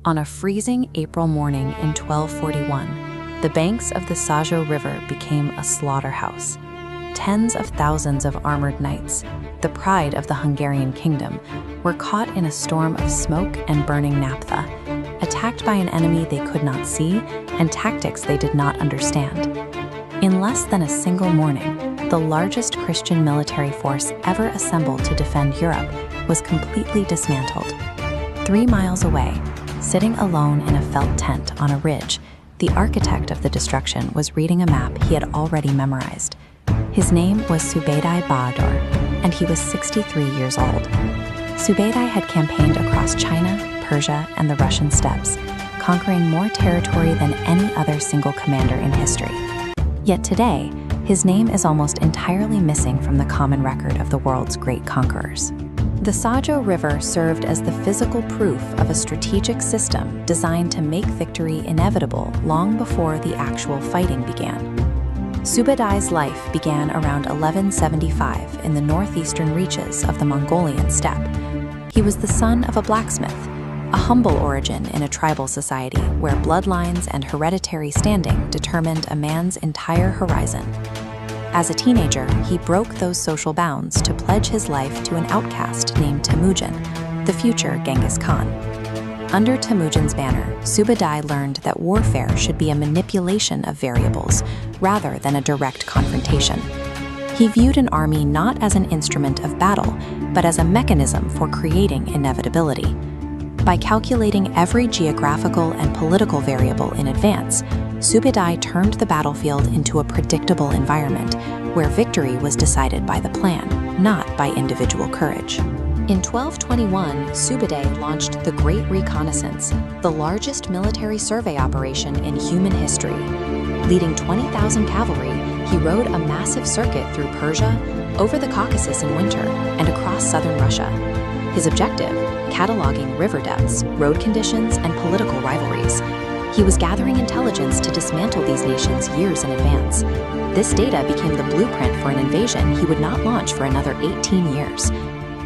On a freezing April morning in 1241, the banks of the Sajo River became a slaughterhouse. Tens of thousands of armored knights, the pride of the Hungarian kingdom, were caught in a storm of smoke and burning naphtha, attacked by an enemy they could not see and tactics they did not understand. In less than a single morning, the largest Christian military force ever assembled to defend Europe was completely dismantled. 3 miles away, sitting alone in a felt tent on a ridge, the architect of the destruction was reading a map he had already memorized. His name was Subutai Ba'adur, and he was 63 years old. Subutai had campaigned across China, Persia, and the Russian steppes, conquering more territory than any other single commander in history. Yet today, his name is almost entirely missing from the common record of the world's great conquerors. The Sajo River served as the physical proof of a strategic system designed to make victory inevitable long before the actual fighting began. Subutai's life began around 1175 in the northeastern reaches of the Mongolian steppe. He was the son of a blacksmith, a humble origin in a tribal society where bloodlines and hereditary standing determined a man's entire horizon. As a teenager, he broke those social bounds to pledge his life to an outcast named Temujin, the future Genghis Khan. Under Temujin's banner, Subutai learned that warfare should be a manipulation of variables rather than a direct confrontation. He viewed an army not as an instrument of battle, but as a mechanism for creating inevitability. By calculating every geographical and political variable in advance, Subutai turned the battlefield into a predictable environment where victory was decided by the plan, not by individual courage. In 1221, Subutai launched the Great Reconnaissance, the largest military survey operation in human history. Leading 20,000 cavalry, he rode a massive circuit through Persia, over the Caucasus in winter, and across southern Russia. His objective, cataloging river depths, road conditions, and political rivalries. He was gathering intelligence to dismantle these nations years in advance. This data became the blueprint for an invasion he would not launch for another 18 years.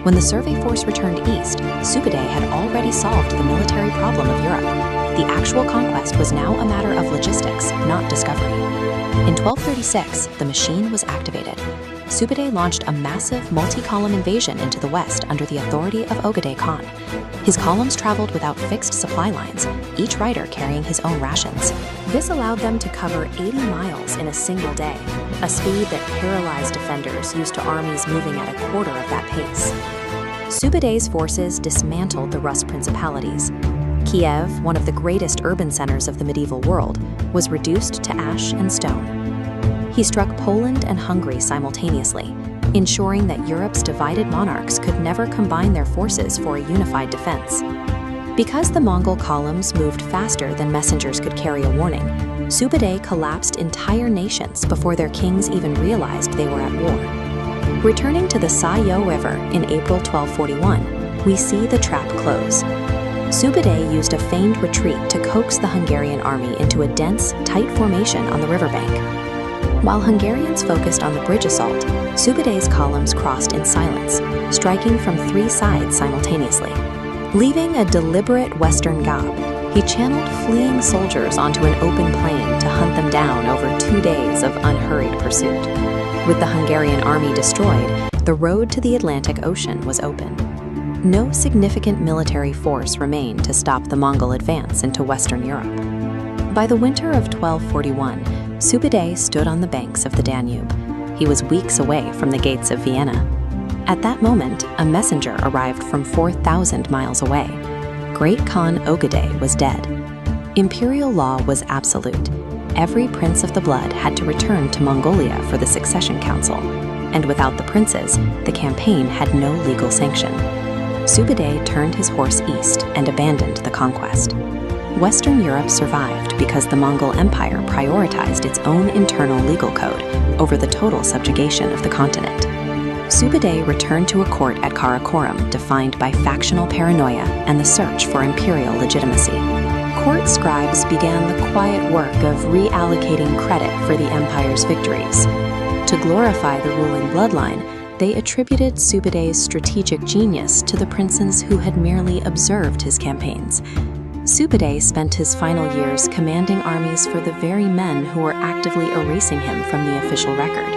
When the survey force returned east, Subutai had already solved the military problem of Europe. The actual conquest was now a matter of logistics, not discovery. In 1236, the machine was activated. Subutai launched a massive multi-column invasion into the west under the authority of Ögedei Khan. His columns traveled without fixed supply lines, each rider carrying his own rations. This allowed them to cover 80 miles in a single day, a speed that paralyzed defenders used to armies moving at a quarter of that pace. Subutai's forces dismantled the Rus principalities. Kiev, one of the greatest urban centers of the medieval world, was reduced to ash and stone. He struck Poland and Hungary simultaneously, ensuring that Europe's divided monarchs could never combine their forces for a unified defense. Because the Mongol columns moved faster than messengers could carry a warning, Subutai collapsed entire nations before their kings even realized they were at war. Returning to the Sajo River in April 1241, we see the trap close. Subutai used a feigned retreat to coax the Hungarian army into a dense, tight formation on the riverbank. While Hungarians focused on the bridge assault, Subutai's columns crossed in silence, striking from 3 sides simultaneously. Leaving a deliberate western gap, he channeled fleeing soldiers onto an open plain to hunt them down over 2 days of unhurried pursuit. With the Hungarian army destroyed, the road to the Atlantic Ocean was open. No significant military force remained to stop the Mongol advance into Western Europe. By the winter of 1241, Subutai stood on the banks of the Danube. He was weeks away from the gates of Vienna. At that moment, a messenger arrived from 4,000 miles away. Great Khan Ögedei was dead. Imperial law was absolute. Every prince of the blood had to return to Mongolia for the succession council, and without the princes, the campaign had no legal sanction. Subutai turned his horse east and abandoned the conquest. Western Europe survived because the Mongol Empire prioritized its own internal legal code over the total subjugation of the continent. Subutai returned to a court at Karakorum defined by factional paranoia and the search for imperial legitimacy. Court scribes began the quiet work of reallocating credit for the empire's victories. To glorify the ruling bloodline, they attributed Subutai's strategic genius to the princes who had merely observed his campaigns. Subutai spent his final years commanding armies for the very men who were actively erasing him from the official record.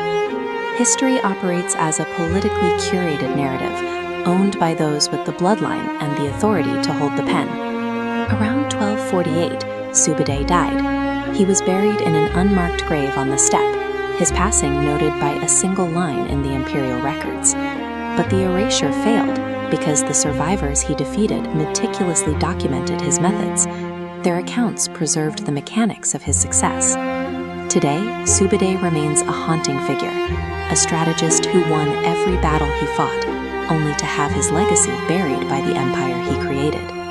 History operates as a politically curated narrative, owned by those with the bloodline and the authority to hold the pen. Around 1248, Subutai died. He was buried in an unmarked grave on the steppe, his passing noted by a single line in the imperial records. But the erasure failed because the survivors he defeated meticulously documented his methods. Their accounts preserved the mechanics of his success. Today, Subutai remains a haunting figure, a strategist who won every battle he fought, only to have his legacy buried by the empire he created.